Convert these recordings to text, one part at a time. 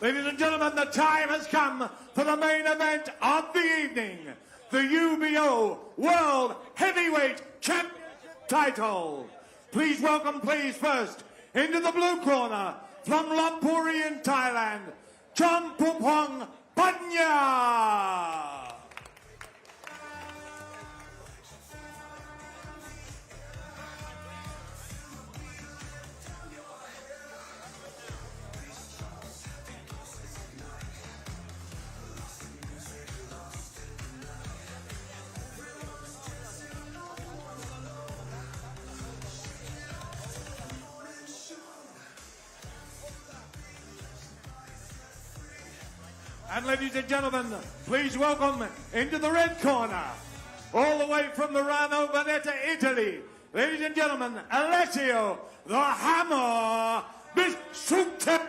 Ladies and gentlemen, the time has come for the main event of the evening. The UBO World Heavyweight Championship title. Please welcome, first, into the blue corner, from Lumpuri in Thailand, Chomphoophuang Panya. And ladies and gentlemen, please welcome into the red corner, all the way from Murano, Veneta, Italy, ladies and gentlemen, Alessio the Hammer Bisutti.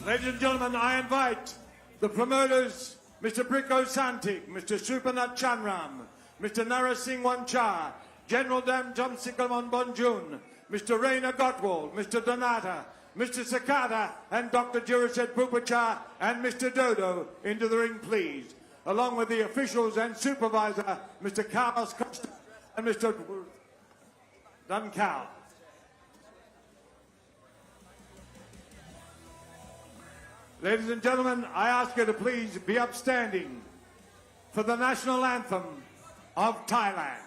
Ladies and gentlemen, I invite the promoters, Mr. Bricko Santik, Mr. Supanath Chanram, Mr. Narasingh Cha, General Dam Jamsikamon Bonjun, Mr. Raina Gottwald, Mr. Donata, Mr. Sakata, and Dr. Jiraset Pupacha, and Mr. Dodo into the ring, please, along with the officials and supervisor, Mr. Carlos Costa and Mr. Dunkau. Ladies and gentlemen, I ask you to please be upstanding for the national anthem of Thailand.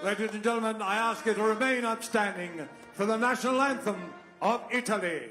Ladies and gentlemen, I ask you to remain upstanding for the national anthem of Italy.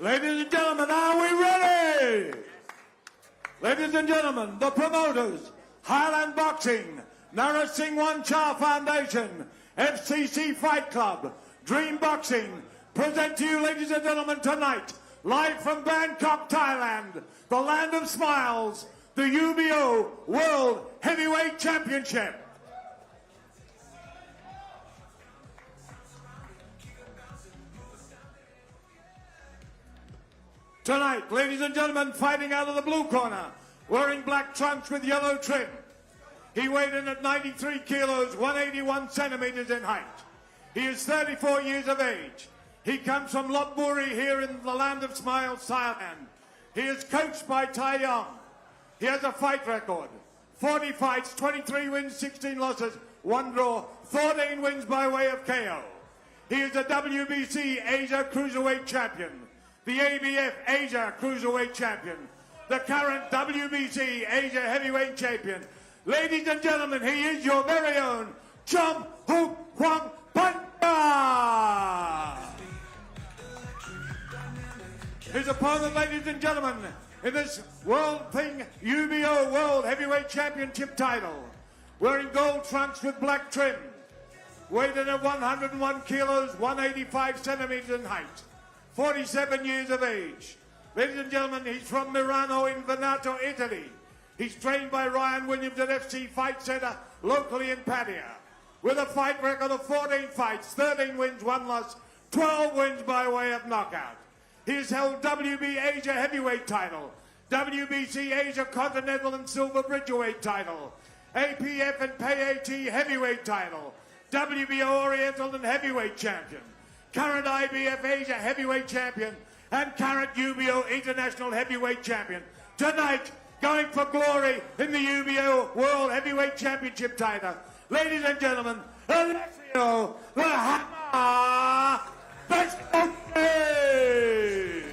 Ladies and gentlemen, are we ready? Ladies and gentlemen, the promoters, Highland Boxing, Narasingh Cha Foundation, FCC Fight Club, Dream Boxing, present to you, ladies and gentlemen, tonight, live from Bangkok, Thailand, the land of smiles, the UBO World Heavyweight Championship. Tonight, ladies and gentlemen, fighting out of the blue corner, wearing black trunks with yellow trim. He weighed in at 93 kilos, 181 centimeters in height. He is 34 years of age. He comes from Lopburi here in the land of smiles, Thailand. He is coached by Tai Yong. He has a fight record. 40 fights, 23 wins, 16 losses, 1 draw, 14 wins by way of KO. He is the WBC Asia Cruiserweight Champion, the ABF Asia Cruiserweight Champion, the current WBC Asia Heavyweight Champion. Ladies and gentlemen, he is your very own Chomphoophuang Panya! His opponent, ladies and gentlemen, in this World Thing UBO World Heavyweight Championship title, wearing gold trunks with black trim, weighed in at 101 kilos, 185 centimeters in height, 47 years of age. Ladies and gentlemen, he's from Milano in Veneto, Italy. He's trained by Ryan Williams at FC Fight Center, locally in Panya, with a fight record of 14 fights, 13 wins, 1 loss, 12 wins by way of knockout. He has held WB Asia Heavyweight title, WBC Asia Continental and Silver Bridgerweight title, APF and PAT Heavyweight title, WBO Oriental and Heavyweight Champion, current IBF Asia Heavyweight Champion, and current UBO International Heavyweight Champion. Tonight, going for glory in the UBO World Heavyweight Championship title. Ladies and gentlemen, Alessio the Hammer Bisutti!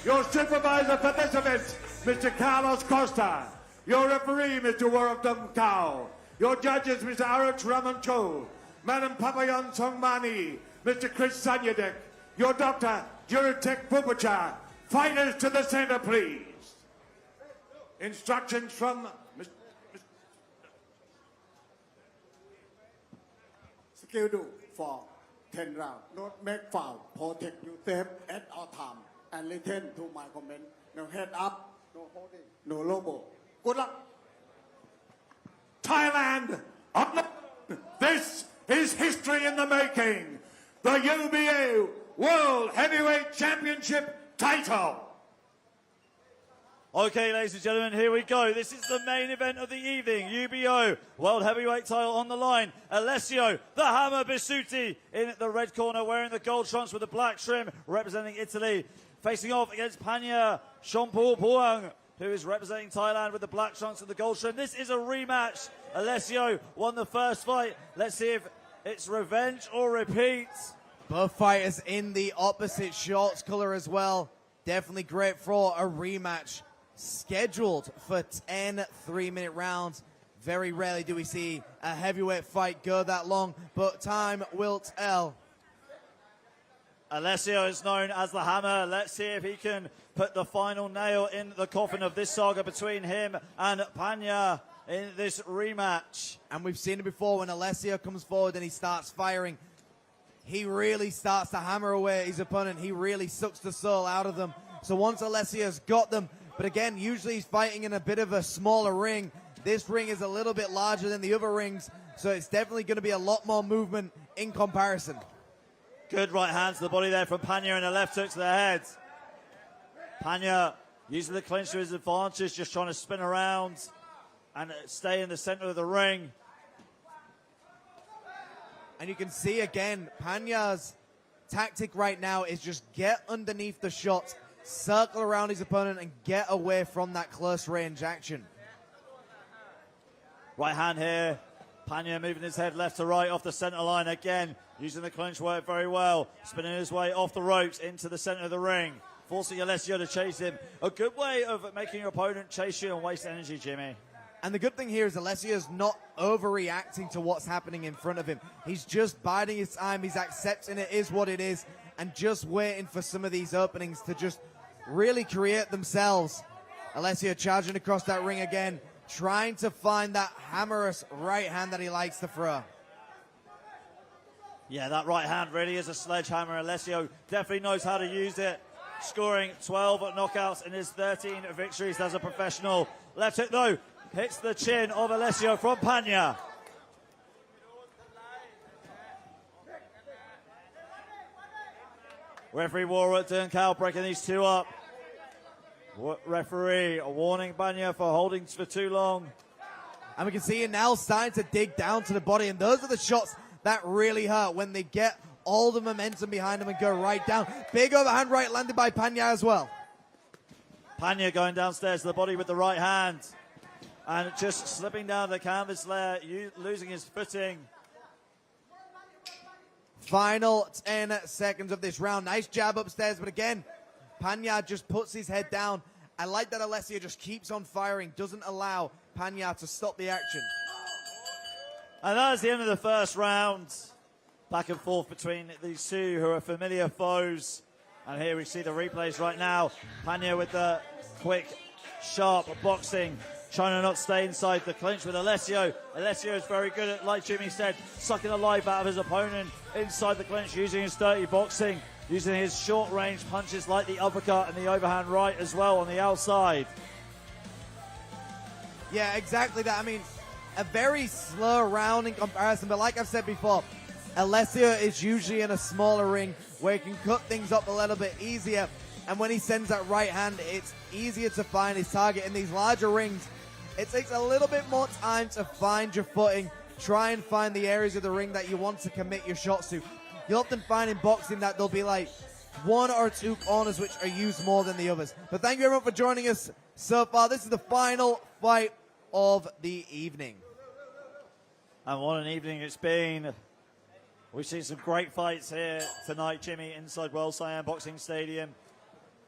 Your supervisor for this event, Mr. Carlos Costa. Your referee, Mr. Warabdam Kao. Your judges, Mr. Aruch Ramancho, Madam Papayan Songmani, Mr. Chris Sanyadek. Your doctor, Juritek Pupacha. Fighters to the center, please. Instructions from Mr. Skill do for 10 rounds. Don't make foul. Protect yourself at all time. And listen to my comment. No head up, no holding, no lobo. Good luck. Thailand, this is history in the making. The UBO World Heavyweight Championship title. Okay, ladies and gentlemen, here we go. This is the main event of the evening. UBO World Heavyweight title on the line. Alessio the Hammer Bisutti in the red corner, wearing the gold trunks with the black trim, representing Italy. Facing off against Panya Chomphoophuang, who is representing Thailand with the black trunks and the gold trim. This is a rematch. Alessio won the first fight. Let's see if it's revenge or repeat. Both fighters in the opposite shorts color as well. Definitely great for a rematch. Scheduled for 10 3-minute rounds. Very rarely do we see a heavyweight fight go that long, but time will tell. Alessio is known as the Hammer. Let's see if he can put the final nail in the coffin of this saga between him and Panya in this rematch. And we've seen it before when Alessio comes forward and he starts firing. He really starts to hammer away at his opponent. He really sucks the soul out of them. So once Alessio's got them, but again, usually he's fighting in a bit of a smaller ring. This ring is a little bit larger than the other rings, so it's definitely going to be a lot more movement in comparison. Good right hand to the body there from Panya and a left hook to the head. Panya using the clinch to his advantage, just trying to spin around and stay in the center of the ring. And you can see again, Panya's tactic right now is just get underneath the shots, circle around his opponent and get away from that close range action. Right hand here. Panya moving his head left to right off the center line again, using the clinch work very well, spinning his way off the ropes into the center of the ring, forcing Alessio to chase him. A good way of making your opponent chase you and waste energy, Jimmy. And the good thing here is Alessio's not overreacting to what's happening in front of him. He's just biding his time, he's accepting it is what it is, and just waiting for some of these openings to just really create themselves. Alessio charging across that ring again, trying to find that hammerous right hand that he likes to throw. Yeah, that right hand really is a sledgehammer. Alessio definitely knows how to use it, scoring 12 knockouts in his 13 victories as a professional. Left hook, though, hits the chin of Alessio from Panya. Referee Warwick Durnkow breaking these two up. Referee warning Panya for holding for too long. And we can see him now starting to dig down to the body. And those are the shots that really hurt when they get all the momentum behind them and go right down. Big overhand right landed by Panya as well. Panya going downstairs to the body with the right hand. And just slipping down the canvas there, losing his footing. Final 10 seconds of this round. Nice jab upstairs, but again, Panya just puts his head down. I like that Alessio just keeps on firing, doesn't allow Panya to stop the action. And that is the end of the first round. Back and forth between these two who are familiar foes. And here we see the replays right now. Panya with the quick, sharp boxing, trying to not stay inside the clinch with Alessio. Alessio is very good at, like Jimmy said, sucking the life out of his opponent inside the clinch, using his dirty boxing, using his short-range punches like the uppercut and the overhand right as well on the outside. Yeah, exactly that. I mean, a very slow round in comparison, but like I've said before, Alessio is usually in a smaller ring where he can cut things up a little bit easier, and when he sends that right hand, it's easier to find his target. In these larger rings, it takes a little bit more time to find your footing, try and find the areas of the ring that you want to commit your shots to. You'll often find in boxing that there'll be like one or two corners which are used more than the others. But thank you everyone for joining us so far. This is the final fight of the evening. And what an evening it's been. We've seen some great fights here tonight, Jimmy, inside World Siam Boxing Stadium.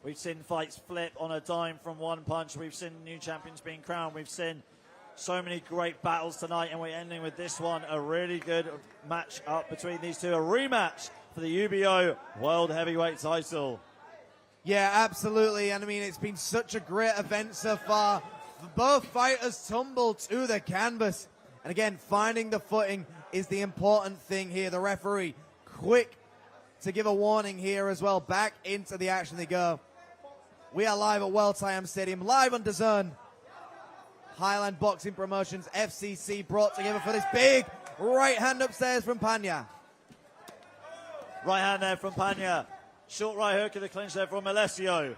We've seen fights flip on a dime from one punch. We've seen new champions being crowned. We've seen so many great battles tonight, and we're ending with this one, a really good match up between these two, a rematch for the UBO World Heavyweight title. Yeah, absolutely. And I mean, it's been such a great event so far. Both fighters tumbled to the canvas. And again, finding the footing is the important thing here. The referee, quick to give a warning here as well. Back into the action they go. We are live at World Siam Stadium, live on DAZN. Highland Boxing Promotions, FCC, brought together for this big right hand upstairs from Panya. Right hand there from Panya. Short right hook in the clinch there from Alessio.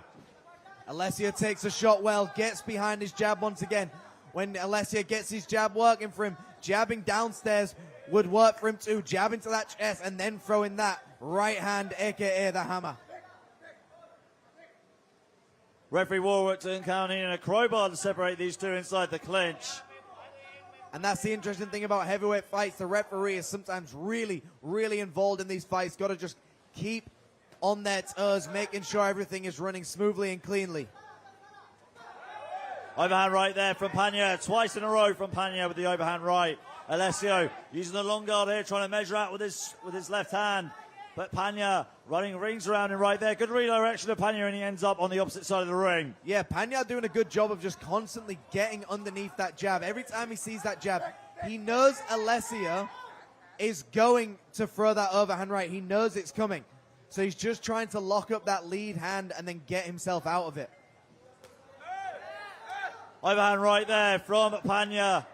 Alessio takes a shot well, gets behind his jab once again. When Alessio gets his jab working for him, jabbing downstairs would work for him too. Jab into that chest and then throw in that right hand, aka the hammer. Referee Warwickton counting in a crowbar to separate these two inside the clinch. And that's the interesting thing about heavyweight fights. The referee is sometimes really, really involved in these fights. Got to just keep on their toes, making sure everything is running smoothly and cleanly. Overhand right there from Panya. Twice in a row from Panya with the overhand right. Alessio using the long guard here, trying to measure out with his left hand. But Panya running rings around him right there. Good redirection of Panya, and he ends up on the opposite side of the ring. Yeah, Panya doing a good job of just constantly getting underneath that jab. Every time he sees that jab, he knows Alessio is going to throw that overhand right. He knows it's coming. So he's just trying to lock up that lead hand and then get himself out of it. Overhand right there from Panya.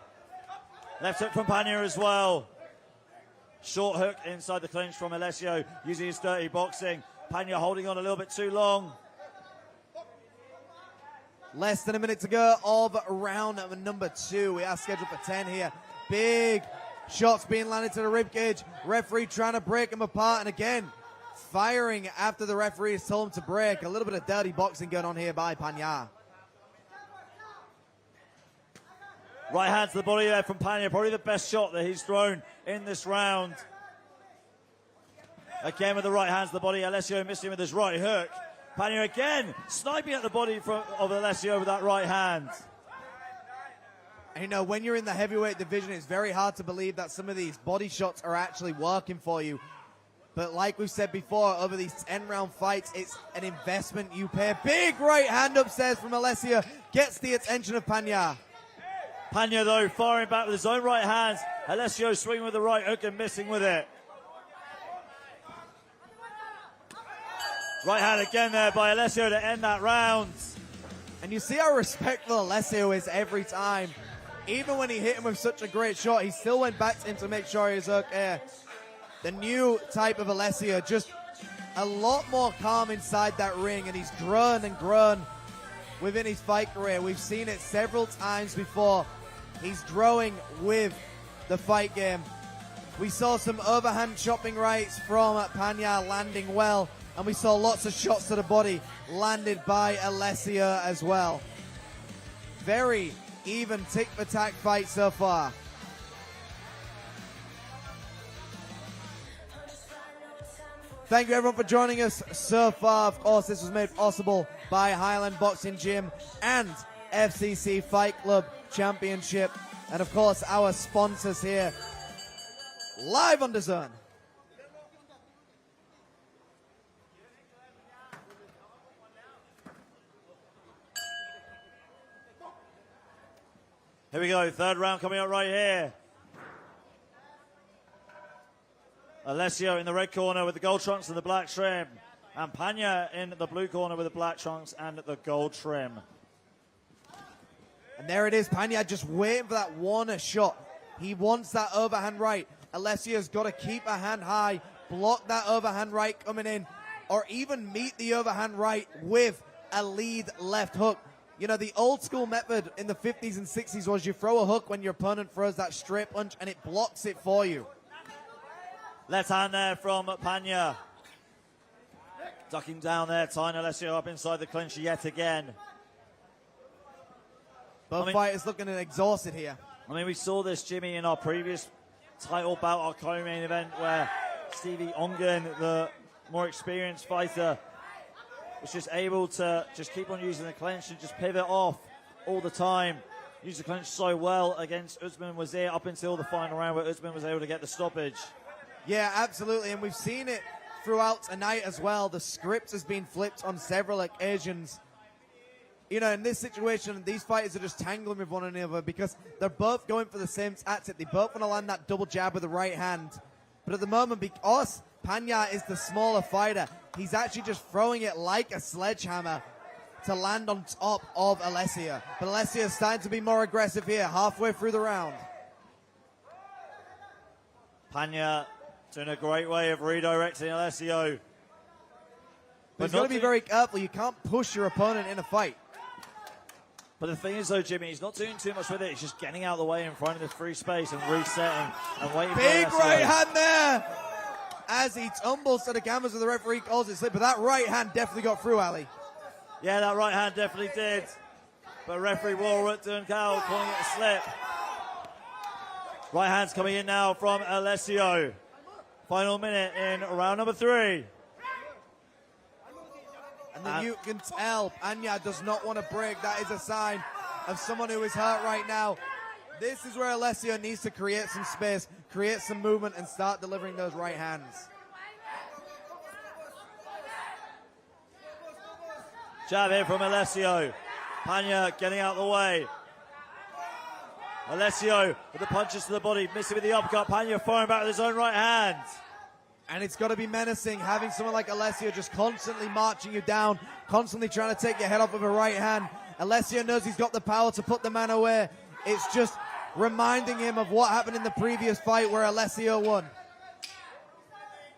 Left hook from Panya as well. Short hook inside the clinch from Alessio, using his dirty boxing. Panya holding on a little bit too long. Less than a minute to go of round number 2. We are scheduled for 10 here. Big shots being landed to the ribcage. Referee trying to break him apart, and again, firing after the referee has told him to break. A little bit of dirty boxing going on here by Panya. Right hand to the body there from Panya. Probably the best shot that he's thrown in this round. Again with the right hand to the body. Alessio missing with his right hook. Panya again sniping at the body of Alessio with that right hand. And you know, when you're in the heavyweight division, it's very hard to believe that some of these body shots are actually working for you. But like we've said before, over these 10-round fights, it's an investment you pay. Big right hand upstairs from Alessio. Gets the attention of Panya. Panya, though, firing back with his own right hands. Alessio swinging with the right hook and missing with it. Right hand again there by Alessio to end that round. And you see how respectful Alessio is every time. Even when he hit him with such a great shot, he still went back to him to make sure he was okay. The new type of Alessio, just a lot more calm inside that ring, and he's grown and grown within his fight career. We've seen it several times before. He's growing with the fight game. We saw some overhand chopping rights from Panya landing well, and we saw lots of shots to the body landed by Alessio as well. Very even tick-for-tack fight so far. Thank you everyone for joining us so far. Of course, this was made possible by Highland Boxing Gym and FCC Fight Club Championship. And of course, our sponsors here, live on DAZN. Here we go, third round coming up right here. Alessio in the red corner with the gold trunks and the black trim. And Panya in the blue corner with the black trunks and the gold trim. And there it is, Panya just waiting for that one shot. He wants that overhand right. Alessio's got to keep a hand high, block that overhand right coming in, or even meet the overhand right with a lead left hook. You know, the old school method in the 50s and 60s was you throw a hook when your opponent throws that straight punch and it blocks it for you. Left hand there from Panya. Ducking down there, tying Alessio up inside the clinch yet again. Both fighters looking exhausted here. I mean, we saw this, Jimmy, in our previous title bout, our co-main event, where Stevie Ongen, the more experienced fighter, was just able to just keep on using the clinch and just pivot off all the time. Used the clinch so well against Usman Wazir up until the final round where Usman was able to get the stoppage. Yeah, absolutely, and we've seen it throughout tonight as well. The script has been flipped on several occasions. You know, in this situation, these fighters are just tangling with one another because they're both going for the same tactic. They both want to land that double jab with the right hand. But at the moment, because Panya is the smaller fighter, he's actually just throwing it like a sledgehammer to land on top of Alessio. But Alessio is starting to be more aggressive here, halfway through the round. Panya doing a great way of redirecting Alessio. But he's got to be very careful. You can't push your opponent in a fight. But the thing is, though, Jimmy, he's not doing too much with it. He's just getting out of the way in front of the free space and resetting and waiting for Alessio. Big right hand there as he tumbles to the canvas and the referee calls it slip. But that right hand definitely got through, Ali. Yeah, that right hand definitely did. But referee Warwick Duncal calling it a slip. Right hand's coming in now from Alessio. Final minute in round number 3. And then you can tell Panya does not want to break. That is a sign of someone who is hurt right now. This is where Alessio needs to create some space, create some movement, and start delivering those right hands. Jab here from Alessio. Panya getting out of the way. Alessio with the punches to the body, missing with the uppercut. Panya firing back with his own right hand. And it's got to be menacing, having someone like Alessio just constantly marching you down, constantly trying to take your head off with a right hand. Alessio knows he's got the power to put the man away. It's just reminding him of what happened in the previous fight where Alessio won.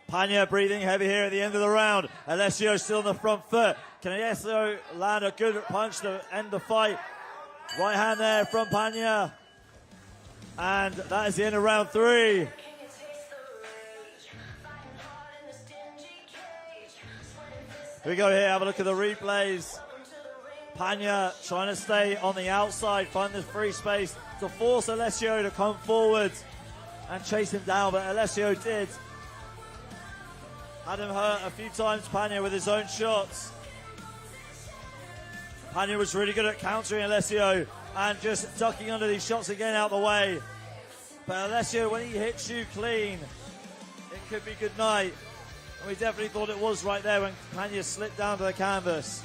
Panya breathing heavy here at the end of the round. Alessio still on the front foot. Can Alessio land a good punch to end the fight? Right hand there from Panya. And that is the end of round 3. Here we go here, have a look at the replays. Panya trying to stay on the outside, find the free space to force Alessio to come forward and chase him down, but Alessio did. Had him hurt a few times, Panya, with his own shots. Panya was really good at countering Alessio and just ducking under these shots again out the way. But Alessio, when he hits you clean, it could be good night. And we definitely thought it was right there when Panya slipped down to the canvas.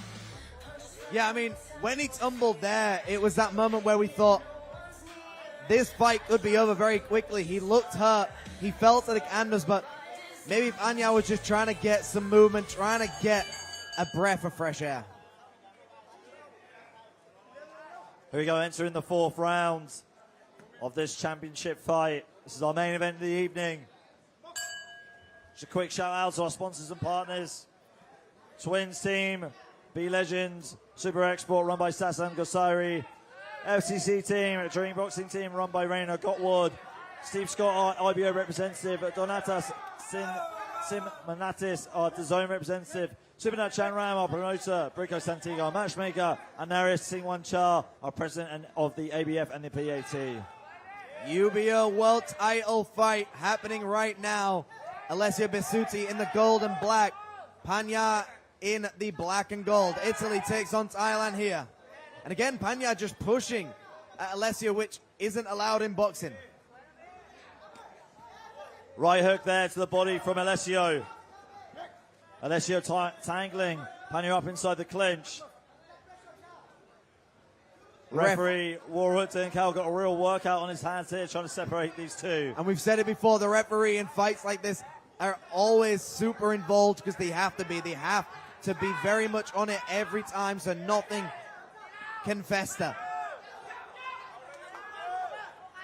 Yeah, I mean, when he tumbled there, it was that moment where we thought this fight could be over very quickly. He looked hurt. He fell to the canvas, but maybe Panya was just trying to get some movement, trying to get a breath of fresh air. Here we go, entering the 4th round of this championship fight. This is our main event of the evening. Just a quick shout out to our sponsors and partners. Twins Team, B Legends, Super Export run by Sasan Gosari, FCC team, a dream boxing team run by Rainer Gottwald. Steve Scott, our IBO representative. Donatas Simanatis, our DAZN representative. Subinat Chanram, our promoter. Brico Santiago, our matchmaker. And Naris Singwan Cha, our president of the ABF and the PAT. UBO World title fight happening right now. Alessio Bisutti in the gold and black. Panya in the black and gold. Italy takes on Thailand here. And again, Panya just pushing at Alessio, which isn't allowed in boxing. Right hook there to the body from Alessio. Alessio tangling. Panya up inside the clinch. Referee Warwood and Cal got a real workout on his hands here, trying to separate these two. And we've said it before, the referee in fights like this are always super involved because they have to be. They have to be very much on it every time so nothing can fester.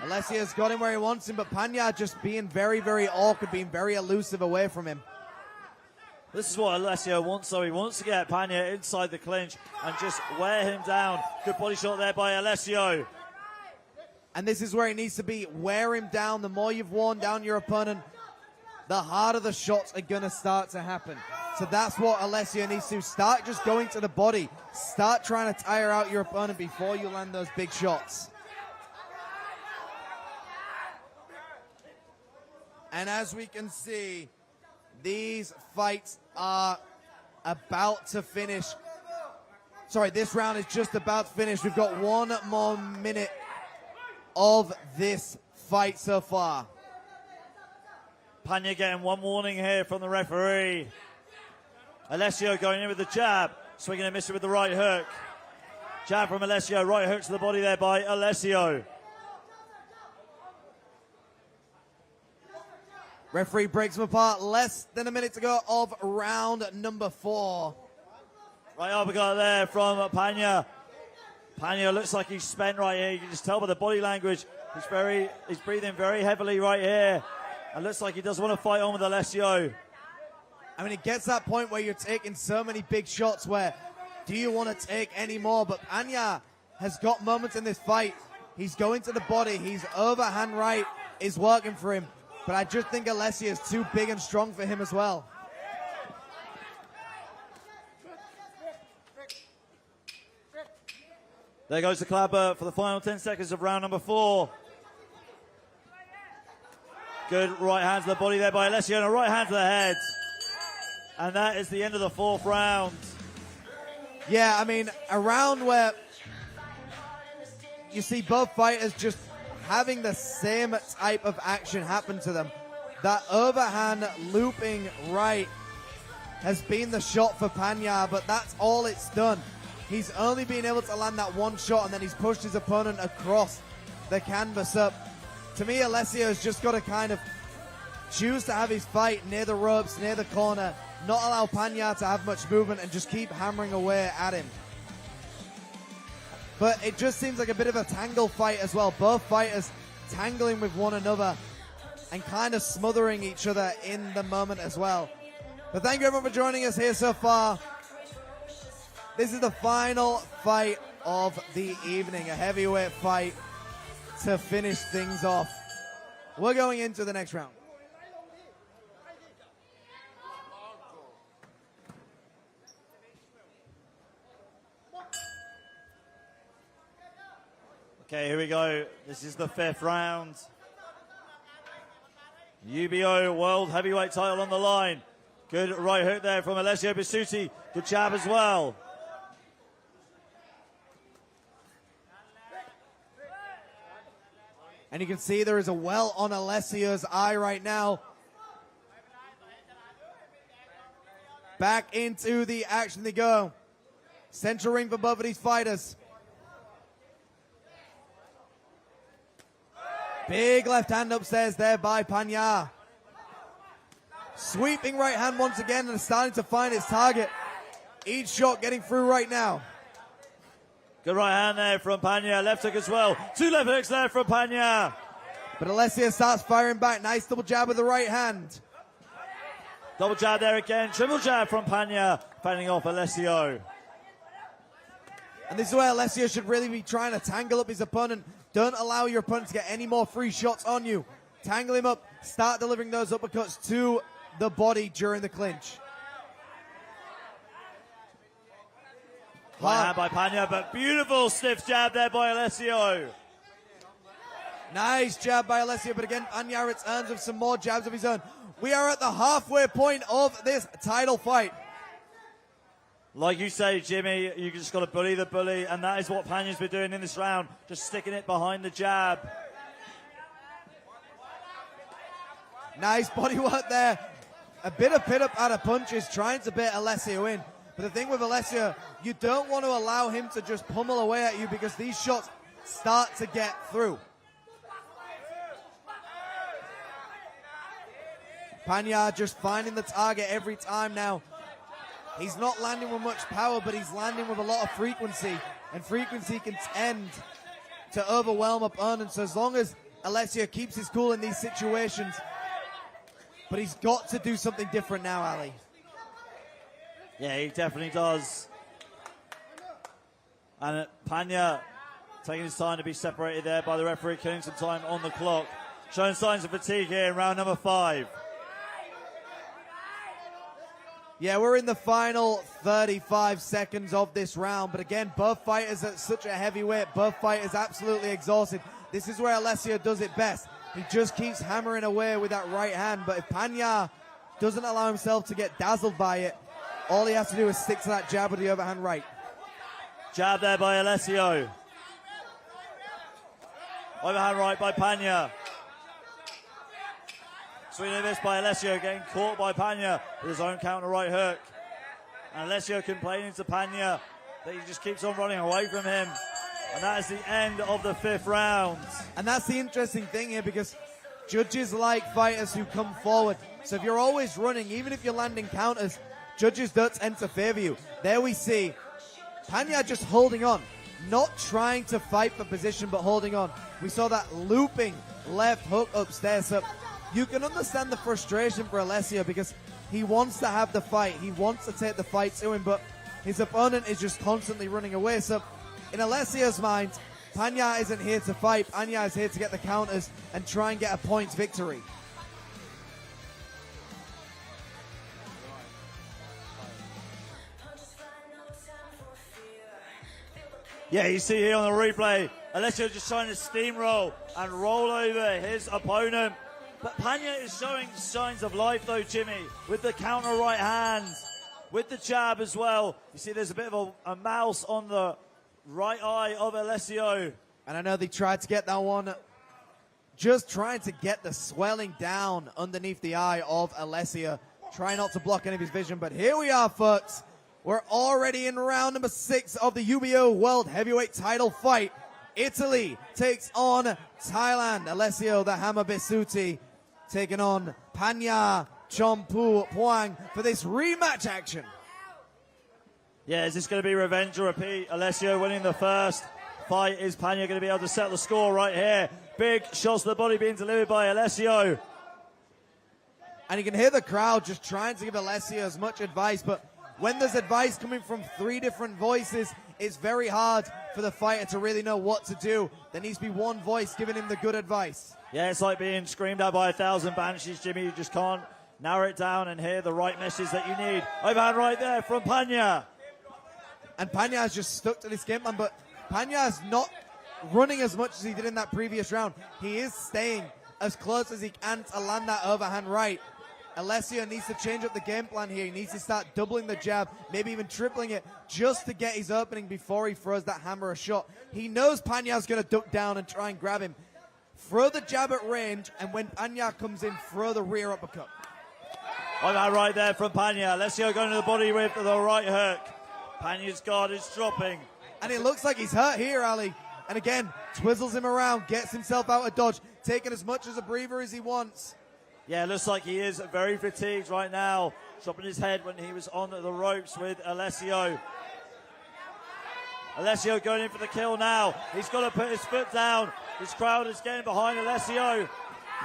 Alessio's got him where he wants him, but Panya just being very, very awkward, being very elusive away from him. This is what Alessio wants, so he wants to get Panya inside the clinch and just wear him down. Good body shot there by Alessio. And this is where he needs to be. Wear him down. The more you've worn down your opponent, the harder the shots are going to start to happen. So that's what Alessio needs to. Start just going to the body. Start trying to tire out your opponent before you land those big shots. And as we can see, these fights are about to finish. Sorry, this round is just about to finish. We've got 1 more minute of this fight so far. Panya getting one warning here from the referee. Alessio going in with the jab, swinging and missing with the right hook. Jab from Alessio, right hook to the body there by Alessio. Referee breaks them apart. Less than a minute to go of round number 4. Right uppercut there from Panya. Panya looks like he's spent right here. You can just tell by the body language. He's breathing very heavily right here. And looks like he does want to fight on with Alessio. I mean, it gets that point where you're taking so many big shots where do you want to take any more? But Panya has got moments in this fight. He's going to the body. His overhand right is working for him. But I just think Alessio is too big and strong for him as well. There goes the clapper for the final 10 seconds of round number 4. Good right hand to the body there by Alessio and a right hand to the head. And that is the end of the 4th round. Yeah, I mean, a round where you see both fighters just having the same type of action happen to them. That overhand looping right has been the shot for Panya, but that's all it's done. He's only been able to land that one shot and then he's pushed his opponent across the canvas up. To me, Alessio's just got to kind of choose to have his fight near the ropes, near the corner, not allow Panya to have much movement and just keep hammering away at him. But it just seems like a bit of a tangle fight as well. Both fighters tangling with one another and kind of smothering each other in the moment as well. But thank you everyone for joining us here so far. This is the final fight of the evening, a heavyweight fight to finish things off. We're going into the next round. Okay, here we go. This is the 5th round. UBO World Heavyweight title on the line. Good right hook there from Alessio Bisutti. Good jab as well. And you can see there is a well on Alessio's eye right now. Back into the action they go. Central ring for both of these fighters. Big left hand upstairs there by Panya. Sweeping right hand once again and starting to find its target. Each shot getting through right now. Good right hand there from Panya. Left hook as well. 2 left hooks there from Panya. But Alessio starts firing back. Nice double jab with the right hand. Double jab there again. Triple jab from Panya. Fending off Alessio. And this is where Alessio should really be trying to tangle up his opponent. Don't allow your opponent to get any more free shots on you. Tangle him up, start delivering those uppercuts to the body during the clinch. Right hand by Panya, but beautiful stiff jab there by Alessio. Nice jab by Alessio, but again, Panya returns with some more jabs of his own. We are at the halfway point of this title fight. Like you say, Jimmy, you just got to bully the bully, and that is what Panya's been doing in this round, just sticking it behind the jab. Nice body work there. A bit of pit up out of punches, trying to bait Alessio in. But the thing with Alessio, you don't want to allow him to just pummel away at you because these shots start to get through. Panya just finding the target every time now. He's not landing with much power, but he's landing with a lot of frequency. And frequency can tend to overwhelm opponents. So as long as Alessio keeps his cool in these situations, but he's got to do something different now, Ali. Yeah, he definitely does. And Panya taking his time to be separated there by the referee, killing some time on the clock. Showing signs of fatigue here in round number 5. Yeah, we're in the final 35 seconds of this round. But again, both fighters at such a heavyweight. Both fighters absolutely exhausted. This is where Alessio does it best. He just keeps hammering away with that right hand. But if Panya doesn't allow himself to get dazzled by it, all he has to do is stick to that jab with the overhand right. Jab there by Alessio. Overhand right by Panya. Swinging this by Alessio, getting caught by Panya with his own counter right hook. And Alessio complaining to Panya that he just keeps on running away from him. And that is the end of the 5th round. And that's the interesting thing here, because judges like fighters who come forward. So if you're always running, even if you're landing counters, judges don't tend to favor you. There we see Panya just holding on, not trying to fight for position, but holding on. We saw that looping left hook upstairs. So you can understand the frustration for Alessio, because he wants to have the fight. He wants to take the fight to him, but his opponent is just constantly running away. So in Alessio's mind, Panya isn't here to fight. Panya is here to get the counters and try and get a points victory. Yeah, you see here on the replay, Alessio just trying to steamroll and roll over his opponent. But Panya is showing signs of life though, Jimmy, with the counter right hand, with the jab as well. You see there's a bit of a mouse on the right eye of Alessio. And I know they tried to get that one, just trying to get the swelling down underneath the eye of Alessio. Try not to block any of his vision, but here we are, folks. We're already in round number 6 of the UBO World Heavyweight title fight. Italy takes on Thailand. Alessio the Hammer Bisutti taking on Panya Chomphoophuang for this rematch action. Yeah, is this going to be revenge or repeat? Alessio winning the first fight. Is Panya going to be able to settle the score right here? Big shots to the body being delivered by Alessio. And you can hear the crowd just trying to give Alessio as much advice, but when there's advice coming from 3 different voices, it's very hard for the fighter to really know what to do. There needs to be one voice giving him the good advice. Yeah, it's like being screamed at by 1,000 banshees, Jimmy. You just can't narrow it down and hear the right message that you need. Overhand right there from Panya. And Panya has just stuck to this game plan, but Panya is not running as much as he did in that previous round. He is staying as close as he can to land that overhand right. Alessio needs to change up the game plan here. He needs to start doubling the jab, maybe even tripling it, just to get his opening before he throws that hammer a shot. He knows Panya's going to duck down and try and grab him. Throw the jab at range, and when Panya comes in, throw the rear uppercut. Oh, that right there from Panya. Alessio going to the body with the right hook. Panya's guard is dropping. And it looks like he's hurt here, Ali. And again, twizzles him around, gets himself out of dodge, taking as much as a breather as he wants. Yeah, it looks like he is very fatigued right now. Dropping his head when he was on the ropes with Alessio. Alessio going in for the kill now. He's got to put his foot down. His crowd is getting behind Alessio.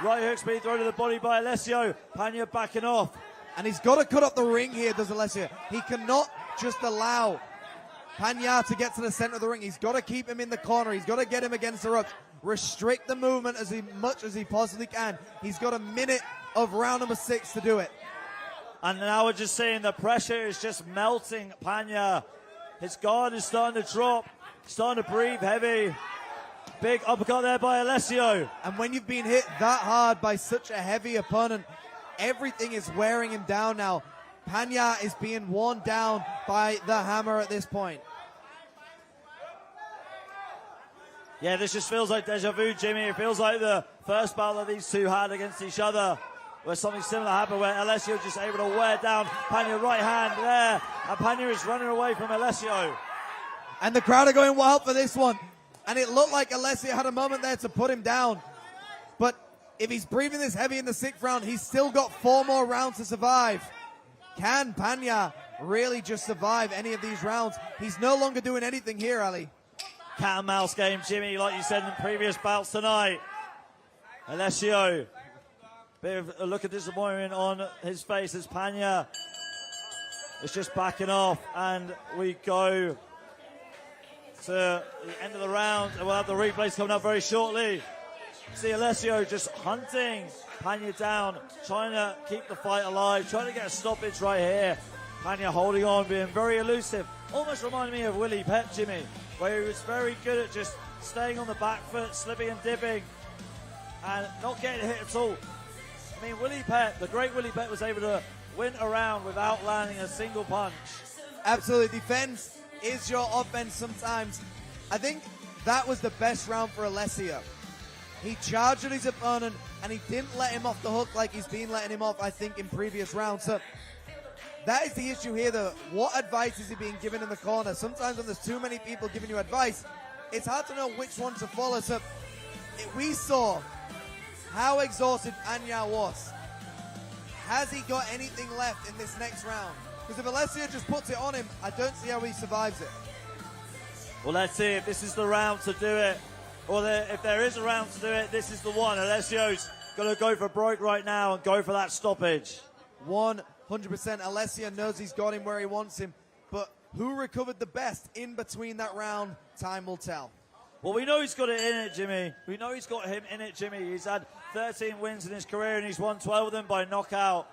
Right hook's being thrown to the body by Alessio. Panya backing off. And he's got to cut up the ring here, does Alessio. He cannot just allow Panya to get to the center of the ring. He's got to keep him in the corner. He's got to get him against the ropes. Restrict the movement as much as he possibly can. He's got a minute of round number 6 to do it. And now we're just seeing the pressure is just melting Panya. His guard is starting to drop, starting to breathe heavy. Big uppercut there by Alessio. And when you've been hit that hard by such a heavy opponent, everything is wearing him down now. Panya is being worn down by the hammer at this point. Yeah, this just feels like deja vu, Jimmy. It feels like the first battle that these two had against each other, where something similar happened, where Alessio just able to wear down Panya right hand there, and Panya is running away from Alessio. And the crowd are going wild for this one. And it looked like Alessio had a moment there to put him down. But if he's breathing this heavy in the 6th round, he's still got 4 more rounds to survive. Can Panya really just survive any of these rounds? He's no longer doing anything here, Ali. Cat and mouse game, Jimmy, like you said in previous bouts tonight. Alessio, bit of a look of disappointment on his face as Panya is just backing off, and we go to the end of the round, and we'll have the replays coming up very shortly. See Alessio just hunting Panya down, trying to keep the fight alive, trying to get a stoppage right here. Panya holding on, being very elusive. Almost reminded me of Willie Pep, Jimmy, where he was very good at just staying on the back foot, slipping and dipping, and not getting hit at all. I mean, Willie Pep, the great Willie Pep, was able to win a round without landing a single punch. Absolutely. Defense is your offense sometimes. I think that was the best round for Alessio. He charged at his opponent, and he didn't let him off the hook like he's been letting him off, I think, in previous rounds. So that is the issue here, though. What advice is he being given in the corner? Sometimes when there's too many people giving you advice, it's hard to know which one to follow. So we saw how exhausted Panya was. Has he got anything left in this next round? Because if Alessio just puts it on him, I don't see how he survives it. Well, let's see if this is the round to do it. Or if there is a round to do it, this is the one. Alessio's going to go for broke right now and go for that stoppage. 100%. Alessio knows he's got him where he wants him. But who recovered the best in between that round? Time will tell. Well, we know he's got it in it, Jimmy. We know he's got him in it, Jimmy. He's had 13 wins in his career, and he's won 12 of them by knockout.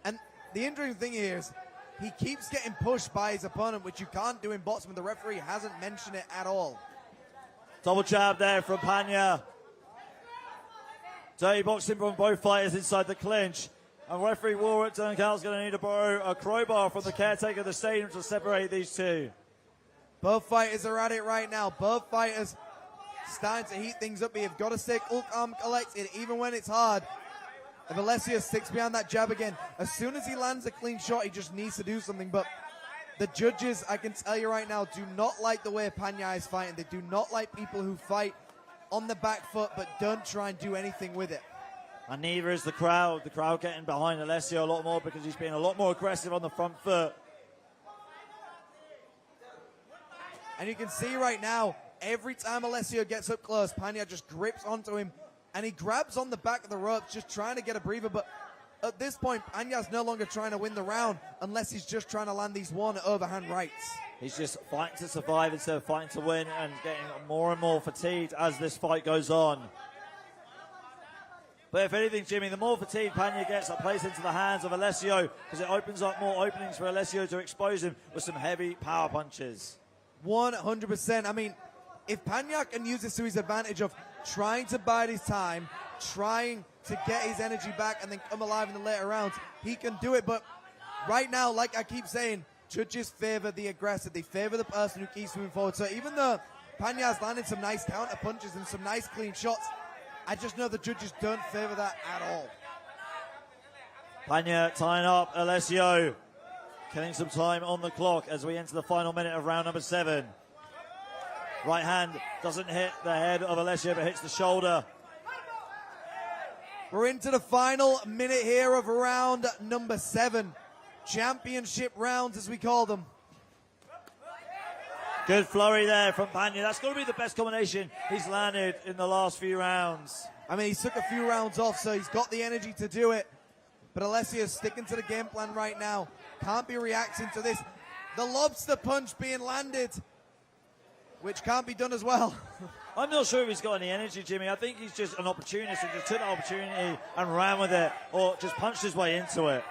And the interesting thing here is he keeps getting pushed by his opponent, which you can't do in boxing. The referee hasn't mentioned it at all. Double jab there from Panya. Dirty boxing from both fighters inside the clinch. And referee Warwick Duncan's going to need to borrow a crowbar from the caretaker of the stadium to separate these two. Both fighters are at it right now. Both fighters starting to heat things up. You've got to stay calm, collected, even when it's hard. If Alessio sticks behind that jab again, as soon as he lands a clean shot, he just needs to do something. But the judges, I can tell you right now, do not like the way Panya is fighting. They do not like people who fight on the back foot but don't try and do anything with it. And neither is the crowd. The crowd getting behind Alessio a lot more because he's being a lot more aggressive on the front foot. And you can see right now, every time Alessio gets up close, Panya just grips onto him and he grabs on the back of the ropes, just trying to get a breather. But at this point, Panya's no longer trying to win the round unless he's just trying to land these one overhand rights. He's just fighting to survive instead of fighting to win, and getting more and more fatigued as this fight goes on. But if anything, Jimmy, the more fatigue Panya gets, that plays into the hands of Alessio, because it opens up more openings for Alessio to expose him with some heavy power punches. 100%. I mean, if Panya can use this to his advantage of trying to bide his time, trying to get his energy back and then come alive in the later rounds, he can do it. But right now, like I keep saying, judges favor the aggressor. They favor the person who keeps moving forward. So even though Panya's landed some nice counter punches and some nice clean shots, I just know the judges don't favor that at all. Panya tying up Alessio, killing some time on the clock as we enter the final minute of round number 7. Right hand doesn't hit the head of Alessio, but hits the shoulder. We're into the final minute here of round number 7. Championship rounds, as we call them. Good flurry there from Panya. That's going to be the best combination he's landed in the last few rounds. I mean, he took a few rounds off, so he's got the energy to do it. But Alessio's sticking to the game plan right now. Can't be reacting to this. The lobster punch being landed, which can't be done as well. I'm not sure if he's got any energy, Jimmy. I think he's just an opportunist and just took the opportunity and ran with it, or just punched his way into it.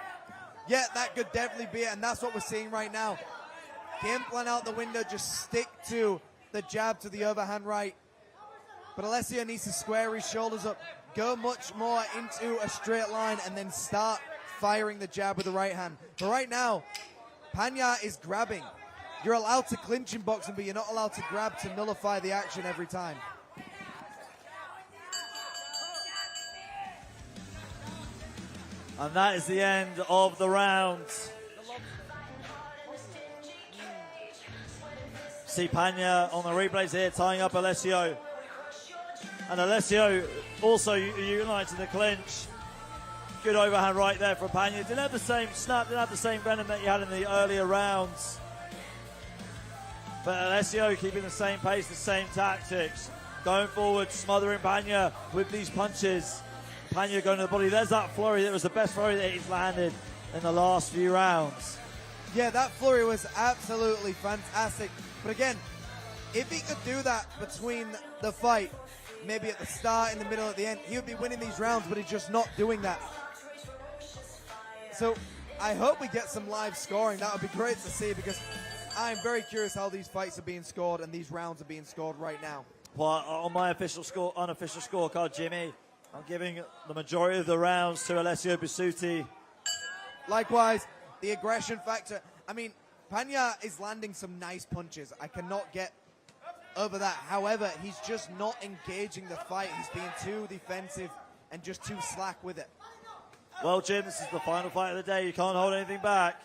Yeah, that could definitely be it, and that's what we're seeing right now. Game plan out the window, just stick to the jab to the overhand right. But Alessio needs to square his shoulders up, go much more into a straight line, and then start firing the jab with the right hand. But right now, Panya is grabbing. You're allowed to clinch in boxing, but you're not allowed to grab to nullify the action every time. And that is the end of the round. See Panya on the replays here, tying up Alessio. And Alessio also uniting the clinch. Good overhand right there from Panya. Didn't have the same snap, didn't have the same venom that he had in the earlier rounds. But Alessio keeping the same pace, the same tactics. Going forward, smothering Panya with these punches. Panya going to the body. There's that flurry. That was the best flurry that he's landed in the last few rounds. Yeah, that flurry was absolutely fantastic. But again, if he could do that between the fight, maybe at the start, in the middle, at the end, he would be winning these rounds, but he's just not doing that. So I hope we get some live scoring. That would be great to see, because I'm very curious how these fights are being scored and these rounds are being scored right now. Well, on my unofficial scorecard, Jimmy, I'm giving the majority of the rounds to Alessio Bisutti. Likewise, the aggression factor. I mean, Panya is landing some nice punches. I cannot get over that. However, he's just not engaging the fight. He's being too defensive and just too slack with it. Well, Jim, this is the final fight of the day. You can't hold anything back.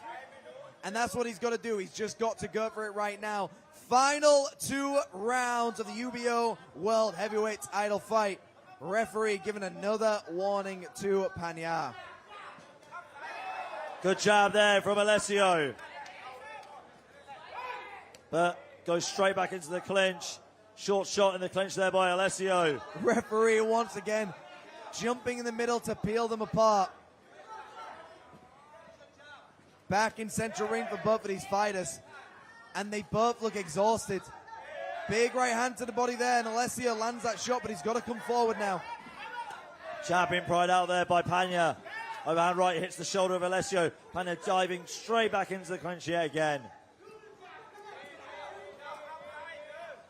And that's what he's got to do. He's just got to go for it right now. Final 2 rounds of the UBO World Heavyweight title fight. Referee giving another warning to Panya. Good job there from Alessio. But goes straight back into the clinch. Short shot in the clinch there by Alessio. Referee once again jumping in the middle to peel them apart. Back in central ring for both of these fighters. And they both look exhausted. Big right hand to the body there, and Alessio lands that shot, but he's got to come forward now. Champion pride out there by Panya. Overhand right hits the shoulder of Alessio. Panya diving straight back into the clinch yet again.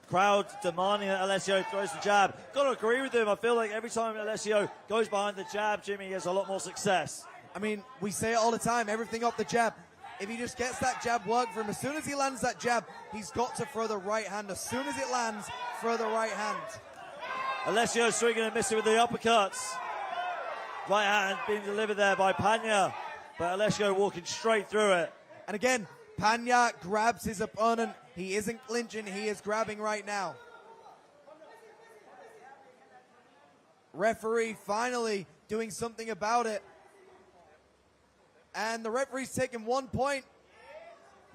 Crowd demanding that Alessio throws the jab. Got to agree with him. I feel like every time Alessio goes behind the jab, Jimmy has a lot more success. I mean, we say it all the time, everything off the jab. If he just gets that jab work for him, as soon as he lands that jab, he's got to throw the right hand. As soon as it lands, throw the right hand. Alessio swinging and missing with the uppercuts. Right hand being delivered there by Panya, but Alessio walking straight through it. And again, Panya grabs his opponent. He isn't clinching, he is grabbing right now. Referee finally doing something about it. And the referee's taking 1 point.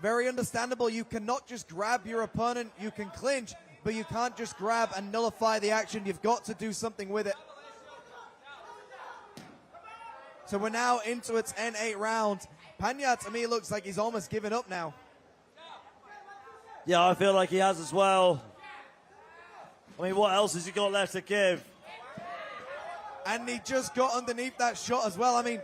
Very understandable. You cannot just grab your opponent. You can clinch, but you can't just grab and nullify the action. You've got to do something with it. So we're now into a 10-8 round. Panya, to me, looks like he's almost given up now. Yeah, I feel like he has as well. I mean, what else has he got left to give? And he just got underneath that shot as well. I mean,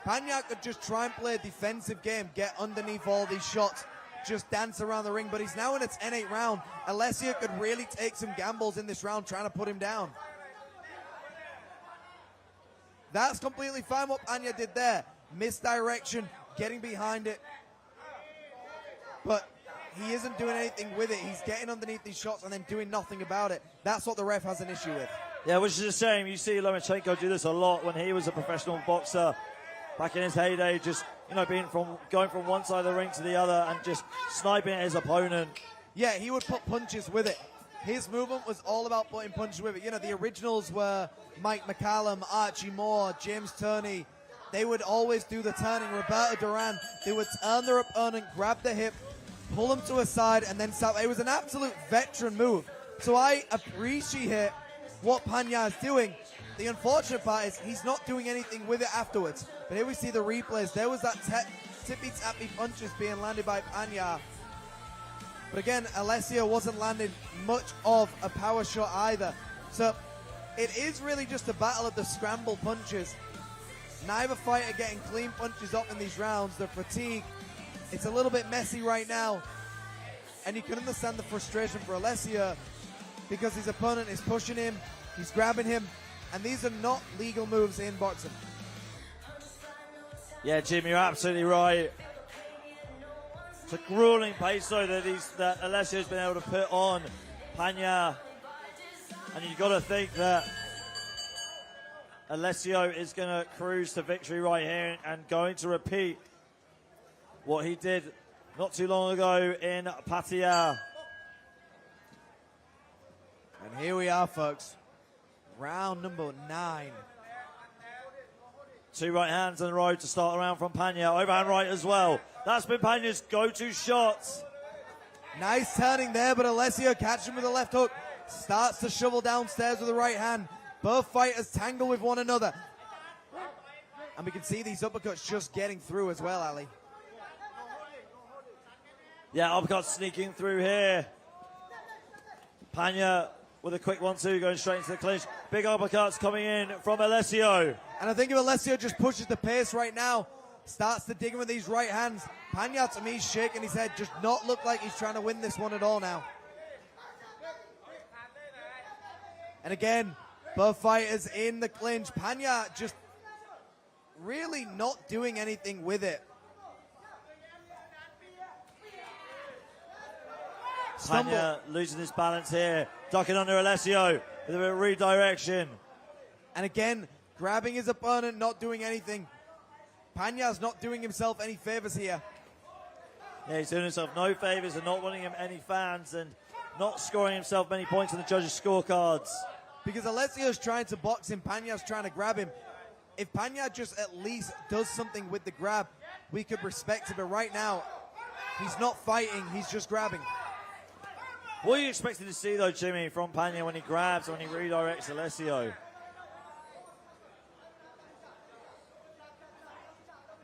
Panya could just try and play a defensive game, get underneath all these shots, just dance around the ring. But he's now in a 10-8 round. Alessio could really take some gambles in this round trying to put him down. That's completely fine what Panya did there. Misdirection, getting behind it. But he isn't doing anything with it. He's getting underneath these shots and then doing nothing about it. That's what the ref has an issue with. Yeah, which is a shame. You see Lomachenko do this a lot when he was a professional boxer. Back in his heyday, just, you know, going from one side of the ring to the other and just sniping at his opponent. Yeah, he would put punches with it. His movement was all about putting punches with it. You know, the originals were Mike McCallum, Archie Moore, James Turney. They would always do the turning. Roberto Duran, they would turn their opponent, grab the hip, pull them to a side, and then stop. It was an absolute veteran move. So I appreciate what Panya is doing. The unfortunate part is he's not doing anything with it afterwards. But here we see the replays. There was that tippy-tappy punches being landed by Panya. But again, Alessio wasn't landing much of a power shot either. So it is really just a battle of the scramble punches. Neither fighter getting clean punches up in these rounds. The fatigue, it's a little bit messy right now. And you can understand the frustration for Alessio because his opponent is pushing him, he's grabbing him, and these are not legal moves in boxing. Yeah, Jim, you're absolutely right. It's a grueling pace, though, that Alessio's been able to put on Panya. And you've got to think that Alessio is going to cruise to victory right here and going to repeat what he did not too long ago in Pattaya. And here we are, folks. Round number 9. 2 right hands on the road to start the round from Panya. Overhand right as well. That's been Panya's go-to shot. Nice turning there, but Alessio catches him with a left hook. Starts to shovel downstairs with the right hand. Both fighters tangle with one another. And we can see these uppercuts just getting through as well, Ali. Yeah, uppercut sneaking through here. Panya with a quick 1-2 going straight into the clinch. Big uppercuts coming in from Alessio. And I think if Alessio just pushes the pace right now, starts to dig him with these right hands, Panya, to me, shaking his head, just not look like he's trying to win this one at all now. And again, both fighters in the clinch. Panya just really not doing anything with it. Panya losing his balance here. Ducking under Alessio with a bit of redirection. And again, grabbing his opponent, not doing anything. Panya's not doing himself any favors here. Yeah, he's doing himself no favors and not winning him any fans and not scoring himself many points on the judges' scorecards. Because Alessio's trying to box him, Panya's trying to grab him. If Panya just at least does something with the grab, we could respect it. But right now, he's not fighting, he's just grabbing. What are you expecting to see, though, Jimmy, from Panya when he grabs, when he redirects Alessio?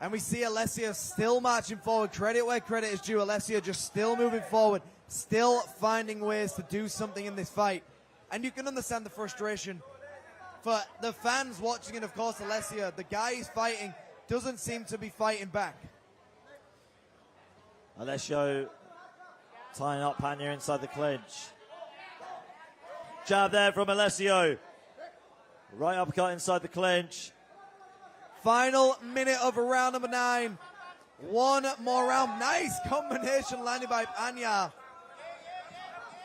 And we see Alessio still marching forward. Credit where credit is due. Alessio just still moving forward, still finding ways to do something in this fight. And you can understand the frustration for the fans watching it, of course, Alessio. The guy he's fighting doesn't seem to be fighting back. Alessio tying up Panya inside the clinch. Jab there from Alessio. Right uppercut inside the clinch. Final minute of round number 9. One more round. Nice combination landed by Panya.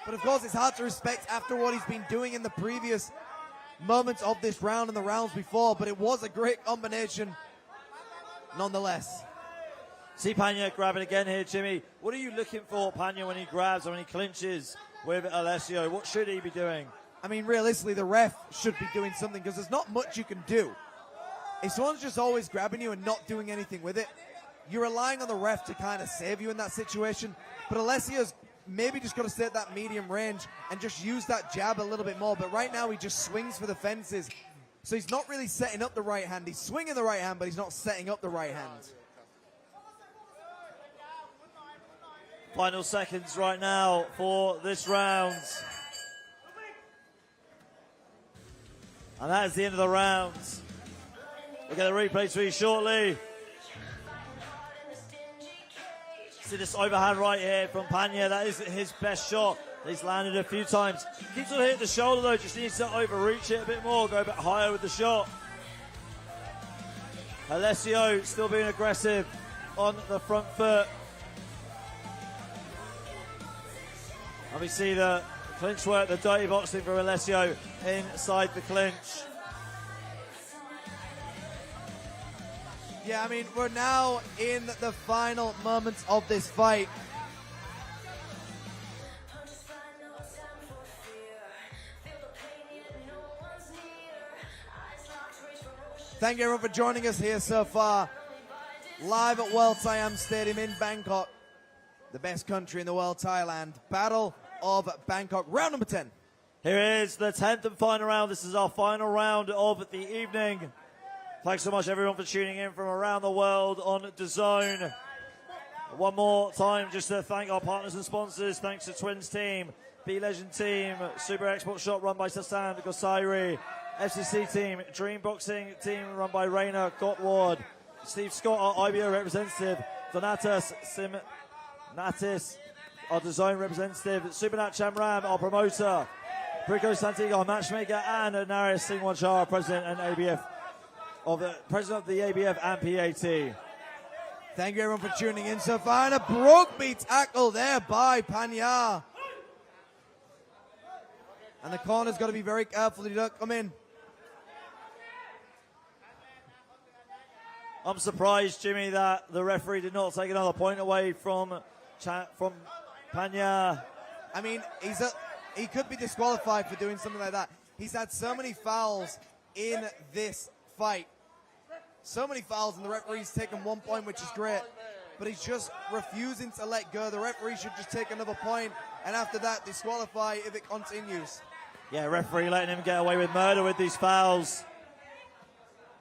But of course, it's hard to respect after what he's been doing in the previous moments of this round and the rounds before. But it was a great combination nonetheless. See Panya grabbing again here, Jimmy. What are you looking for, Panya, when he grabs or when he clinches with Alessio? What should he be doing? I mean, realistically, the ref should be doing something because there's not much you can do. If someone's just always grabbing you and not doing anything with it, you're relying on the ref to kind of save you in that situation. But Alessio's maybe just got to stay at that medium range and just use that jab a little bit more. But right now, he just swings for the fences. So he's not really setting up the right hand. He's swinging the right hand, but he's not setting up the right hand. Final seconds right now for this round. And that is the end of the round. We'll get a replay for you shortly. See this overhand right here from Panya. That is his best shot. He's landed a few times. Keeps on hitting the shoulder though. Just needs to overreach it a bit more. Go a bit higher with the shot. Alessio still being aggressive on the front foot. And we see the clinch work, the dirty boxing for Alessio inside the clinch. Yeah, I mean, we're now in the final moments of this fight. Thank you everyone for joining us here so far. Live at World Siam Stadium in Bangkok. The best country in the world, Thailand. Battle of Bangkok, round number 10. Here is the 10th and final round. This is our final round of the evening. Thanks so much, everyone, for tuning in from around the world on DAZN. One more time, just to thank our partners and sponsors. Thanks to Twins Team, B Legend Team, Super Export Shop run by Sasan Gosairi, FCC Team, Dream Boxing Team run by Raina Gottward, Steve Scott, our IBO representative, Donatus Simnatis, our design representative, Supernat Chamram, our promoter, Brico Santig, our matchmaker, and Naris Singwanchar, president and ABF president of the ABF and PAT. Thank you everyone for tuning in so far. And a broke me tackle there by Panya. And the corner's got to be very careful he don't come in. I'm surprised, Jimmy, that the referee did not take another point away from Panya. I mean, he could be disqualified for doing something like that. He's had so many fouls in this fight. So many fouls, and the referee's taken 1 point, which is great. But he's just refusing to let go. The referee should just take another point, and after that, disqualify if it continues. Yeah, referee letting him get away with murder with these fouls.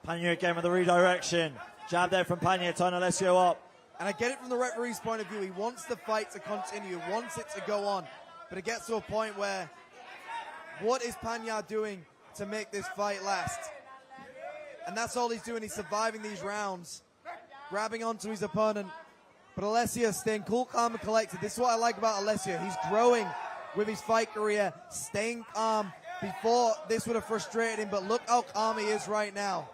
Panya again with the redirection. Jab there from Panya, tying Alessio up. And I get it from the referee's point of view. He wants the fight to continue, wants it to go on. But it gets to a point where, what is Panya doing to make this fight last? And that's all he's doing. He's surviving these rounds, grabbing onto his opponent. But Alessio staying cool, calm, and collected. This is what I like about Alessio. He's growing with his fight career, staying calm. Before, this would have frustrated him, but look how calm he is right now.